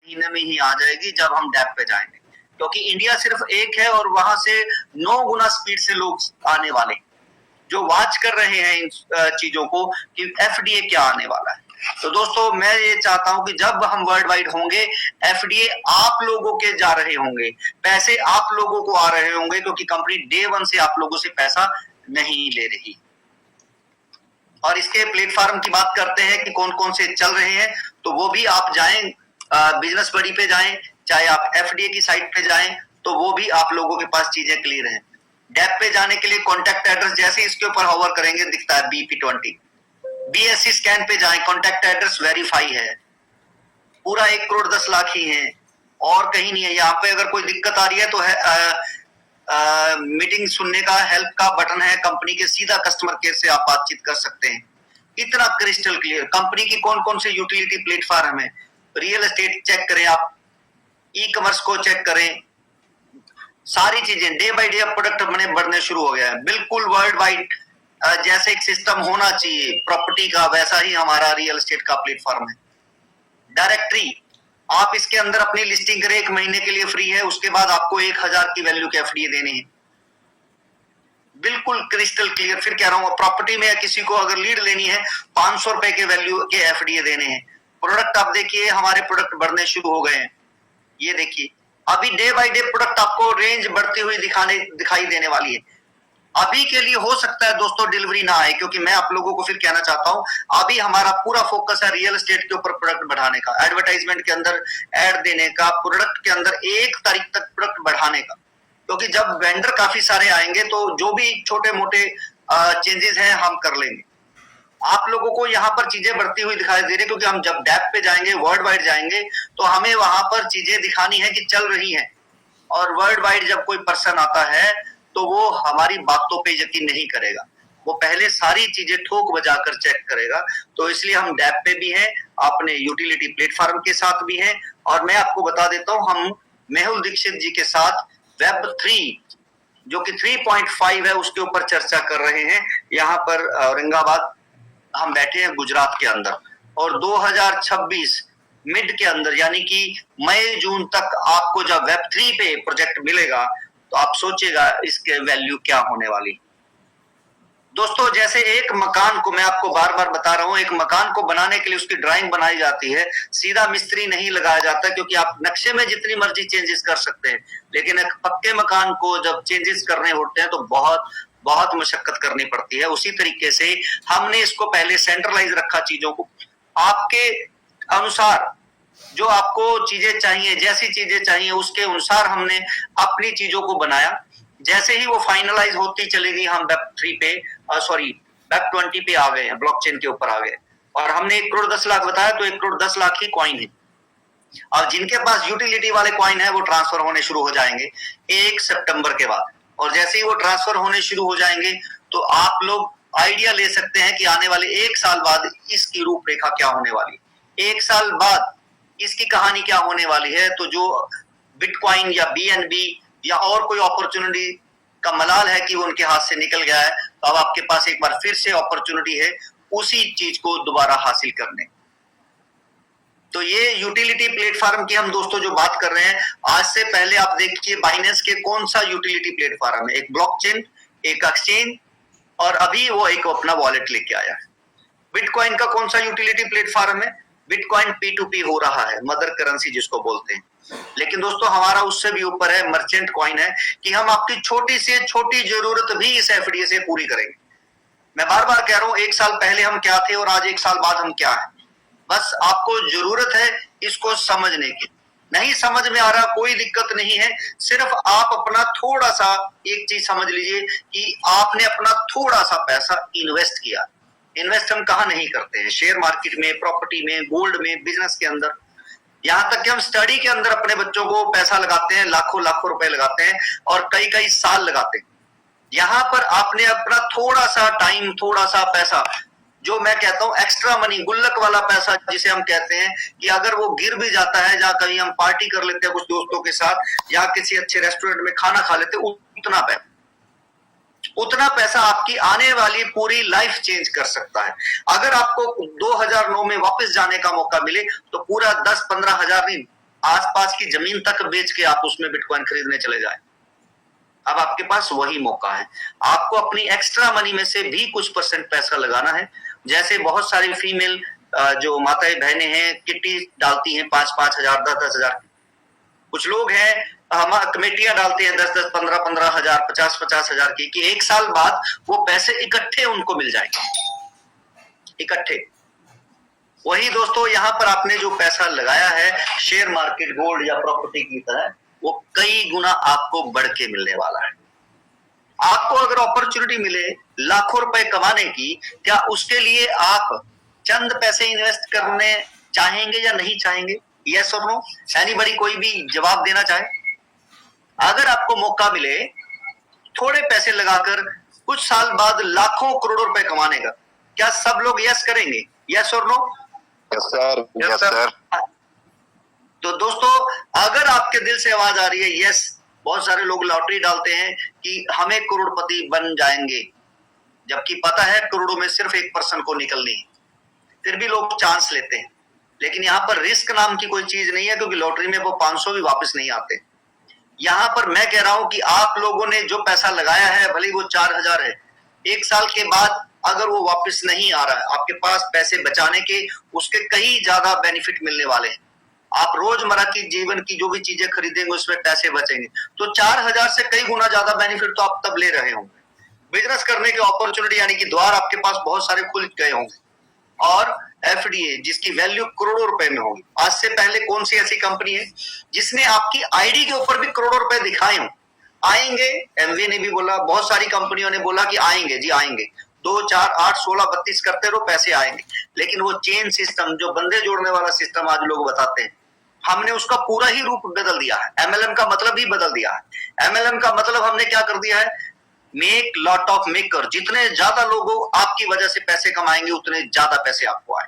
महीने में ही आ जाएगी जब हम डैप पे जाएंगे, क्योंकि इंडिया सिर्फ एक है और वहां से 9 गुना स्पीड से लोग आने वाले जो वॉच कर रहे हैं इन चीजों को कि एफडीए क्या आने वाला है। तो दोस्तों मैं ये चाहता हूं कि जब हम वर्ल्ड वाइड होंगे, एफडीए आप लोगों के जा रहे होंगे, पैसे आप लोगों को आ रहे होंगे, क्योंकि कंपनी डे 1 से आप लोगों से पैसा नहीं ले रही। और इसके प्लेटफॉर्म की बात करते हैं कि कौन कौन से चल रहे हैं, तो वो भी आप जाएं, बिजनेस बडी पे जाएं, चाहे आप एफडीए की साइट पे जाएं, तो वो भी आप लोगों के पास चीजें क्लियर हैं। डैप पे जाने के लिए कॉन्टैक्ट एड्रेस जैसे इसके ऊपर होवर करेंगे दिखता है BP20। बीएससी स्कैन पे जाएं, कॉन्टैक्ट एड्रेस वेरीफाई है, पूरा 1 करोड़ 10 लाख ही है और कहीं नहीं है। यहाँ पे अगर कोई दिक्कत आ रही है तो है मीटिंग सुनने का हेल्प का बटन है, कंपनी के सीधा कस्टमर केयर से आप बातचीत कर सकते हैं। इतना क्रिस्टल क्लियर। कंपनी की कौन कौन से यूटिलिटी प्लेटफॉर्म है, रियल एस्टेट चेक करें आप, ई कॉमर्स को चेक करें, सारी चीजें डे बाय डे अब प्रोडक्ट बढ़ने शुरू हो गया है। बिल्कुल वर्ल्ड वाइड जैसे एक सिस्टम होना चाहिए प्रॉपर्टी का, वैसा ही हमारा रियल एस्टेट का प्लेटफॉर्म है। डायरेक्टरी आप इसके अंदर अपनी लिस्टिंग करें, 1 महीने के लिए फ्री है, उसके बाद आपको 1000 की वैल्यू के एफडीए देने हैं। बिल्कुल क्रिस्टल क्लियर। फिर कह रहा हूं, प्रॉपर्टी में किसी को अगर लीड लेनी है 500 रुपए के वैल्यू के एफडीए देने हैं। प्रोडक्ट आप देखिए, हमारे प्रोडक्ट बढ़ने शुरू हो गए हैं। ये देखिए अभी डे बाय डे प्रोडक्ट आपको रेंज बढ़ती हुई दिखाई देने वाली है। अभी के लिए हो सकता है दोस्तों डिलीवरी ना आए, क्योंकि मैं आप लोगों को फिर कहना चाहता हूं अभी हमारा पूरा फोकस है रियल एस्टेट के ऊपर प्रोडक्ट बढ़ाने का, एडवर्टाइजमेंट के अंदर ऐड देने का, प्रोडक्ट के अंदर 1 तारीख तक प्रोडक्ट बढ़ाने का। क्योंकि जब वेंडर काफी सारे आएंगे तो जो भी छोटे मोटे चेंजेस हैं हम कर लेंगे। आप लोगों को यहाँ पर चीजें बढ़ती हुई दिखाई दे रही, क्योंकि हम जब डैप पे जाएंगे, वर्ल्ड वाइड जाएंगे, तो हमें वहां पर चीजें दिखानी है कि चल रही हैं। और वर्ल्ड वाइड जब कोई पर्सन आता है तो वो हमारी बातों पे यकीन नहीं करेगा, वो पहले सारी चीजें ठोक बजाकर चेक करेगा। तो इसलिए हम डैप पे भी हैं, अपने यूटिलिटी प्लेटफॉर्म के साथ भी हैं। और मैं आपको बता देता हूं, हम मेहुल दीक्षित जी के साथ Web3 जो कि 3.5 है उसके ऊपर चर्चा कर रहे हैं। यहाँ पर औरंगाबाद हम बैठे हैं गुजरात के अंदर, और 2026 मिड के अंदर यानी कि मई जून तक आपको जब Web3 पे प्रोजेक्ट मिलेगा तो आप सोचिएगा इसके वैल्यू क्या होने वाली। दोस्तों जैसे एक मकान को, मैं आपको बार बार बता रहा हूं, एक मकान को बनाने के लिए उसकी ड्राइंग बनाई जाती है, सीधा मिस्त्री नहीं लगाया जाता, क्योंकि आप नक्शे में जितनी मर्जी चेंजेस कर सकते हैं, लेकिन एक पक्के मकान को जब चेंजेस करने होते हैं तो बहुत बहुत मशक्कत करनी पड़ती है। उसी तरीके से हमने इसको पहले सेंट्रलाइज रखा चीजों को, आपके अनुसार जो आपको चीजें चाहिए, जैसी चीजें चाहिए उसके अनुसार हमने अपनी चीजों को बनाया। जैसे ही वो फाइनलाइज होती चलेगी हम Web20 पे आ गए हैं, ब्लॉकचेन के ऊपर आ गए, और हमने 1 करोड़ 10 लाख बताया तो 1 करोड़ 10 लाख ही कॉइन है। और जिनके पास यूटिलिटी वाले कॉइन है वो ट्रांसफर होने शुरू हो जाएंगे 1 सितंबर के बाद। और जैसे ही वो ट्रांसफर होने शुरू हो जाएंगे तो आप लोग आइडिया ले सकते हैं कि आने वाले 1 साल बाद इसकी रूपरेखा क्या होने वाली है, 1 साल बाद इसकी कहानी क्या होने वाली है। तो जो बिटकॉइन या BNB या और कोई अपॉर्चुनिटी का मलाल है कि वो उनके हाथ से निकल गया है, तो अब आपके पास एक बार फिर से अपॉर्चुनिटी है उसी चीज को दोबारा हासिल करने। तो ये यूटिलिटी प्लेटफॉर्म की हम दोस्तों जो बात कर रहे हैं, आज से पहले आप देखिए बाइनेंस के कौन सा यूटिलिटी प्लेटफॉर्म है, एक ब्लॉकचेन, एक एक्सचेंज, और अभी वो एक अपना वॉलेट लेके आया है। बिटकॉइन का कौन सा यूटिलिटी प्लेटफॉर्म है, बिटकॉइन P2P हो रहा है, मदर करेंसी जिसको बोलते हैं। लेकिन दोस्तों हमारा उससे भी ऊपर है, मर्चेंट कॉइन है, कि हम आपकी छोटी से छोटी जरूरत भी इस एफडीए से पूरी करेंगे। मैं बार बार कह रहा हूं, 1 साल पहले हम क्या थे और आज 1 साल बाद हम क्या है। बस आपको जरूरत है इसको समझने की। नहीं समझ में आ रहा, कोई दिक्कत नहीं है, सिर्फ आप अपना थोड़ा सा एक चीज समझ लीजिए कि आपने अपना थोड़ा सा पैसा इन्वेस्ट किया। इन्वेस्ट हम कहाँ नहीं करते हैं, शेयर मार्केट में, प्रॉपर्टी में, गोल्ड में, बिजनेस के अंदर, यहाँ तक कि हम स्टडी के अंदर अपने बच्चों को पैसा लगाते हैं, लाखों लाखों रुपए लगाते हैं और कई कई साल लगाते हैं। यहाँ पर आपने अपना थोड़ा सा टाइम, थोड़ा सा पैसा, जो मैं कहता हूं एक्स्ट्रा मनी, गुल्लक वाला पैसा जिसे हम कहते हैं, कि अगर वो गिर भी जाता है, जहाँ कहीं हम पार्टी कर लेते हैं कुछ दोस्तों के साथ या किसी अच्छे रेस्टोरेंट में खाना खा लेते हैं, उतना पैसा आपकी आने वाली पूरी लाइफ चेंज कर सकता है। अगर आपको 2009 में वापस जाने का मौका मिले तो पूरा 10-15 हजार नहीं, आसपास की जमीन तक बेच के आप उसमें बिटकॉइन खरीदने चले जाए। अब आपके पास वही मौका है, आपको अपनी एक्स्ट्रा मनी में से भी कुछ परसेंट पैसा लगाना है। जैसे बहुत सारी फीमेल जो माताएं बहनें हैं किट्टी डालती हैं 5-5 हजार 10-10 हजार, कुछ लोग हैं हम कमेटियां डालते हैं 10-10 15-15 हजार 50-50 हजार की, कि एक साल बाद वो पैसे इकट्ठे उनको मिल जाएंगे, इकट्ठे। वही दोस्तों यहाँ पर आपने जो पैसा लगाया है शेयर मार्केट, गोल्ड या प्रॉपर्टी की तरह, वो कई गुना आपको बढ़ के मिलने वाला है। आपको अगर अपॉर्चुनिटी मिले लाखों रुपए कमाने की, क्या उसके लिए आप चंद पैसे इन्वेस्ट करने चाहेंगे या नहीं चाहेंगे? यस और नो? एनीबॉडी, कोई भी जवाब देना चाहे? अगर आपको मौका मिले थोड़े पैसे लगाकर कुछ साल बाद लाखों करोड़ों रुपए कमाने का, क्या सब लोग यस करेंगे? यस और no? Yes sir, yes sir. तो दोस्तों अगर आपके दिल से आवाज आ रही है यस, बहुत सारे लोग लॉटरी डालते हैं कि हमें करोड़पति बन जाएंगे, जबकि पता है करोड़ों में सिर्फ 1% को निकलनी है, फिर भी लोग चांस लेते हैं। लेकिन यहाँ पर रिस्क नाम की कोई चीज नहीं है, क्योंकि लॉटरी में वो 500 भी वापस नहीं आते। यहाँ पर मैं कह रहा हूं कि आप लोगों ने जो पैसा लगाया है, भले वो 4000 है, एक साल के बाद अगर वो वापस नहीं आ रहा है, आपके पास पैसे बचाने के उसके कई ज्यादा बेनिफिट मिलने वाले हैं। आप रोजमर्रा की जीवन की जो भी चीजें खरीदेंगे उसमें पैसे बचेंगे, तो 4000 से कई गुना ज्यादा बेनिफिट तो आप तब ले रहे होंगे। बिजनेस करने के अपॉर्चुनिटी यानी कि द्वार आपके पास बहुत सारे खुल गए होंगे, और एफडीए जिसकी वैल्यू करोड़ों रुपए में होगी। आज से पहले कौन सी ऐसी कंपनी है जिसने आपकी आईडी के ऊपर भी करोड़ों रुपए दिखाए हों? आएंगे, एमवे ने भी बोला, बहुत सारी कंपनियों ने बोला कि आएंगे जी आएंगे, 2, 4, 8, 16, 32 करते रहो पैसे आएंगे। लेकिन वो चेन सिस्टम, जो बंदे जोड़ने वाला सिस्टम आज लोग बताते हैं, हमने उसका पूरा ही रूप बदल दिया है। एमएलएम का मतलब ही बदल दिया है। एमएलएम का मतलब हमने क्या कर दिया है, मेक लॉट ऑफ मेकर। जितने ज्यादा लोग आपकी वजह से पैसे कमाएंगे उतने ज्यादा पैसे आपको आए।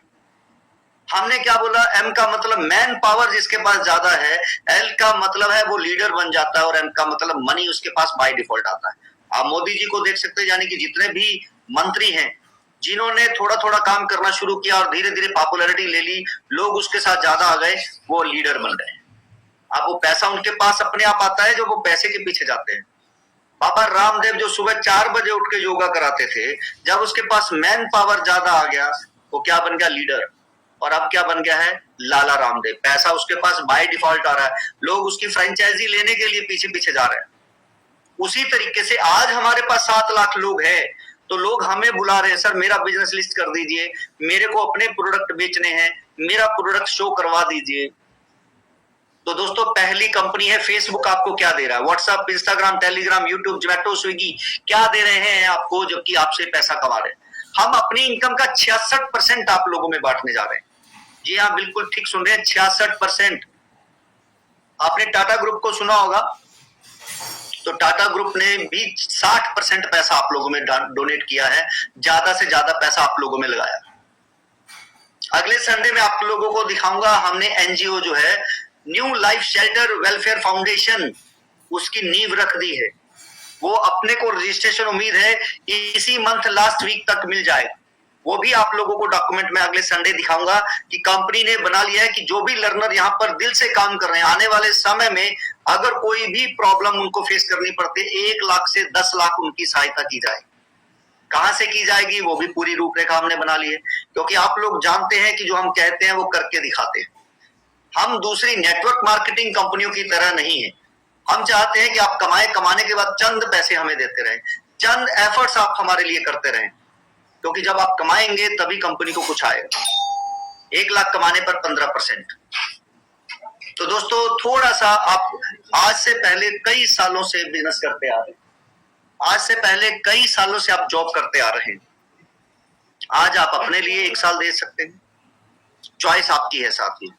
हमने क्या बोला, एम का मतलब मैन पावर जिसके पास ज्यादा है, एल का मतलब है वो लीडर बन जाता है, और एम का मतलब मनी उसके पास बाय डिफॉल्ट आता है। आप मोदी जी को देख सकते हैं, यानी कि जितने भी मंत्री हैं जिन्होंने थोड़ा थोड़ा काम करना शुरू किया और धीरे धीरे पॉपुलैरिटी ले ली, लोग उसके साथ ज्यादा आ गए, वो लीडर बन गए। अब वो पैसा उनके पास अपने आप आता है जो वो पैसे के पीछे जाते हैं। बाबा रामदेव जो सुबह 4 बजे उठ के योगा कराते थे, जब उसके पास मैन पावर ज्यादा आ गया, वो क्या बन गया, लीडर। और अब क्या बन गया है, लाला रामदेव। पैसा उसके पास बाय डिफॉल्ट आ रहा है, लोग उसकी फ्रेंचाइजी लेने के लिए पीछे पीछे जा रहे हैं। उसी तरीके से आज हमारे पास 7 लाख लोग हैं, तो लोग हमें बुला रहे हैं, सर मेरा बिजनेस लिस्ट कर दीजिए, मेरे को अपने प्रोडक्ट बेचने हैं, मेरा प्रोडक्ट शो करवा दीजिए। तो दोस्तों पहली कंपनी है फेसबुक, आपको क्या दे रहा है? WhatsApp, Instagram, Telegram, YouTube, Zomato, Swiggy क्या दे रहे हैं आपको, जबकि आपसे पैसा कमा रहे हैं। हम अपनी इनकम का 66% आप लोगों में बांटने जा रहे हैं। जी हाँ, बिल्कुल ठीक सुन रहे हैं, 66%। आपने टाटा ग्रुप को सुना होगा, तो टाटा ग्रुप ने भी 60% पैसा आप लोगों में डोनेट किया है, ज्यादा से ज्यादा पैसा आप लोगों में लगाया। अगले संडे में आप लोगों को दिखाऊंगा, हमने एनजीओ जो है new life shelter welfare foundation, उसकी नींव रख दी है। वो अपने को रजिस्ट्रेशन उम्मीद है इसी मंथ लास्ट वीक तक मिल जाए। वो भी आप लोगों को डॉक्यूमेंट में अगले संडे दिखाऊंगा कि कंपनी ने बना लिया है कि जो भी लर्नर यहाँ पर दिल से काम कर रहे हैं, आने वाले समय में अगर कोई भी प्रॉब्लम उनको फेस करनी पड़ती है, 1 लाख से 10 लाख उनकी सहायता की जाए। कहां से की जाएगी, वो भी पूरी रूपरेखा हमने बना ली है, क्योंकि आप लोग जानते हैं कि जो हम कहते हैं वो करके दिखाते हैं। हम दूसरी नेटवर्क मार्केटिंग कंपनियों की तरह नहीं है। हम चाहते हैं कि आप कमाने के बाद चंद पैसे हमें देते रहें, चंद एफर्ट्स आप हमारे लिए करते रहें, क्योंकि जब आप कमाएंगे तभी कंपनी को कुछ आएगा। 1 लाख कमाने पर 15%। तो दोस्तों थोड़ा सा आप आज से पहले कई सालों से बिजनेस करते आ रहे हैं, आज से पहले कई सालों से आप जॉब करते आ रहे हैं, आज आप अपने लिए 1 साल दे सकते हैं, चॉइस आपकी है। साथ ही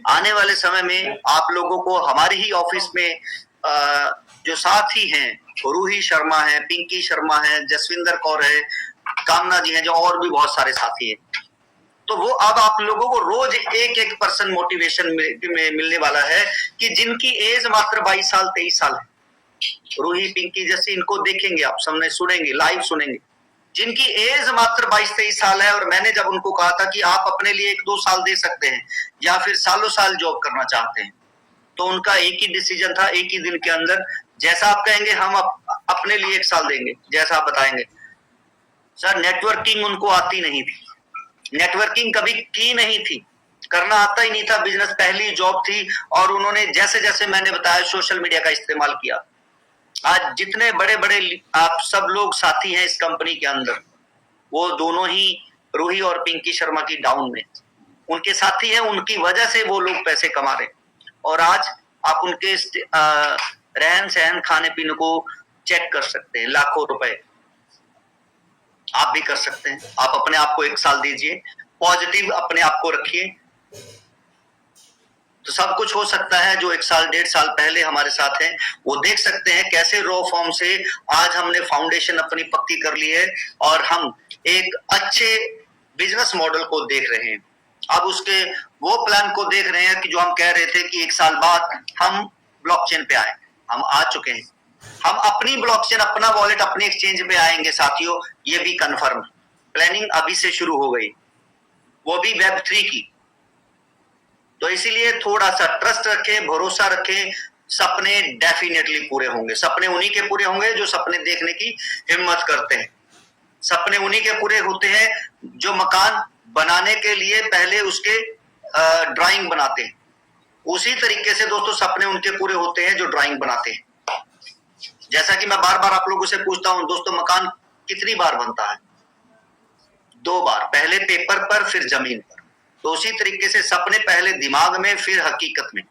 आने वाले समय में आप लोगों को हमारी ही ऑफिस में जो साथी हैं, रूही शर्मा है, पिंकी शर्मा है, जसविंदर कौर है, कामना जी हैं, जो और भी बहुत सारे साथी हैं, तो वो अब आप लोगों को रोज 1-1 पर्सन मोटिवेशन में मिलने वाला है कि जिनकी एज मात्र 22 साल 23 साल है। रूही, पिंकी जैसे इनको देखेंगे आप, सामने सुनेंगे, लाइव सुनेंगे, जिनकी एज मात्र 22-23 साल है। और मैंने जब उनको कहा था कि आप अपने लिए 1-2 साल दे सकते हैं या फिर सालों साल जॉब करना चाहते हैं, तो उनका एक ही डिसीजन था, एक ही दिन के अंदर, जैसा आप कहेंगे हम अपने लिए 1 साल देंगे, जैसा आप बताएंगे। सर नेटवर्किंग उनको आती नहीं थी, नेटवर्किंग कभी की नहीं थी, करना आता ही नहीं था, बिजनेस पहली जॉब थी, और उन्होंने जैसे जैसे मैंने बताया सोशल मीडिया का इस्तेमाल किया। आज जितने बड़े बड़े आप सब लोग साथी हैं इस कंपनी के अंदर, वो दोनों ही रूही और पिंकी शर्मा की डाउन में उनके साथी हैं, उनकी वजह से वो लोग पैसे कमा रहे। और आज आप उनके रहन सहन खाने पीने को चेक कर सकते हैं, लाखों रुपए आप भी कर सकते हैं। आप अपने आप को 1 साल दीजिए, पॉजिटिव अपने आप को रखिए, तो सब कुछ हो सकता है। जो 1 साल 1.5 साल पहले हमारे साथ हैं वो देख सकते हैं कैसे रॉ फॉर्म से आज हमने फाउंडेशन अपनी पक्की कर ली है और हम एक अच्छे बिजनेस मॉडल को देख रहे हैं। अब उसके वो प्लान को देख रहे हैं कि जो हम कह रहे थे कि 1 साल बाद हम ब्लॉकचेन पे आए, हम आ चुके हैं। हम अपनी ब्लॉकचेन, अपना वॉलेट अपनी एक्सचेंज पे आएंगे साथियों, ये भी कंफर्म। प्लानिंग अभी से शुरू हो गई, वो भी Web3 की। तो इसीलिए थोड़ा सा ट्रस्ट रखें, भरोसा रखें, सपने डेफिनेटली पूरे होंगे। सपने उन्हीं के पूरे होंगे जो सपने देखने की हिम्मत करते हैं। सपने उन्हीं के पूरे होते हैं जो मकान बनाने के लिए पहले उसके ड्राइंग बनाते हैं। उसी तरीके से दोस्तों सपने उनके पूरे होते हैं जो ड्राइंग बनाते हैं। जैसा कि मैं बार बार आप लोगों से पूछता हूं दोस्तों, मकान कितनी बार बनता है? 2 बार, पहले पेपर पर फिर जमीन पर। तो उसी तरीके से सपने पहले दिमाग में फिर हकीकत में।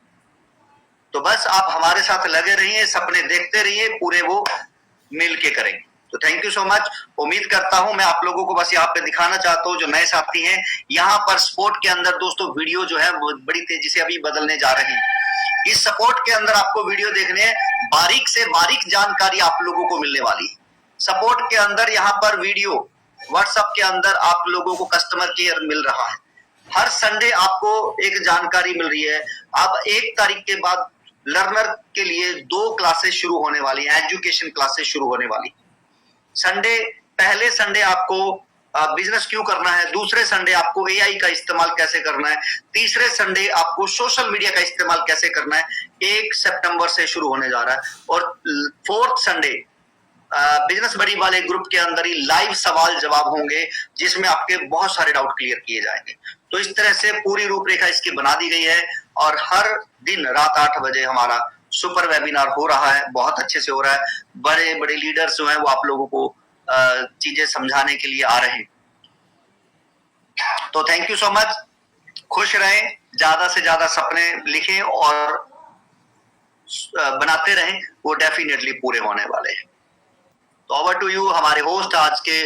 तो बस आप हमारे साथ लगे रहिए, सपने देखते रहिए, पूरे वो मिल के करेंगे। तो थैंक यू सो मच। उम्मीद करता हूं, मैं आप लोगों को बस यहाँ पे दिखाना चाहता हूं जो नए साथी हैं, यहाँ पर स्पोर्ट के अंदर दोस्तों वीडियो जो है वो बड़ी तेजी से अभी बदलने जा रहे हैं। इस सपोर्ट के अंदर आपको वीडियो देखने हैं, बारीक से बारीक जानकारी आप लोगों को मिलने वाली है। सपोर्ट के अंदर यहाँ पर वीडियो, व्हाट्सएप के अंदर आप लोगों को कस्टमर केयर मिल रहा है। हर संडे आपको एक जानकारी मिल रही है। अब 1 तारीख के बाद लर्नर के लिए 2 क्लासेस शुरू होने वाली हैं, एजुकेशन क्लासेस शुरू होने वाली। संडे, पहले संडे आपको बिजनेस क्यों करना है, दूसरे संडे आपको एआई का इस्तेमाल कैसे करना है, तीसरे संडे आपको सोशल मीडिया का इस्तेमाल कैसे करना है, 1 सितंबर से शुरू होने जा रहा है। और 4th संडे बिजनेस बड़ी वाले ग्रुप के अंदर ही लाइव सवाल जवाब होंगे जिसमें आपके बहुत सारे डाउट क्लियर किए जाएंगे। तो इस तरह से पूरी रूपरेखा इसकी बना दी गई है और हर दिन रात 8 बजे हमारा सुपर वेबिनार हो रहा है, बहुत अच्छे से हो रहा है। बड़े बड़े लीडर्स जो हैं वो आप लोगों को चीजें समझाने के लिए आ रहे हैं। तो थैंक यू सो मच, खुश रहें, ज्यादा से ज्यादा सपने लिखें और बनाते रहें, वो डेफिनेटली पूरे होने वाले हैं। तो ओवर टू यू हमारे होस्ट आज के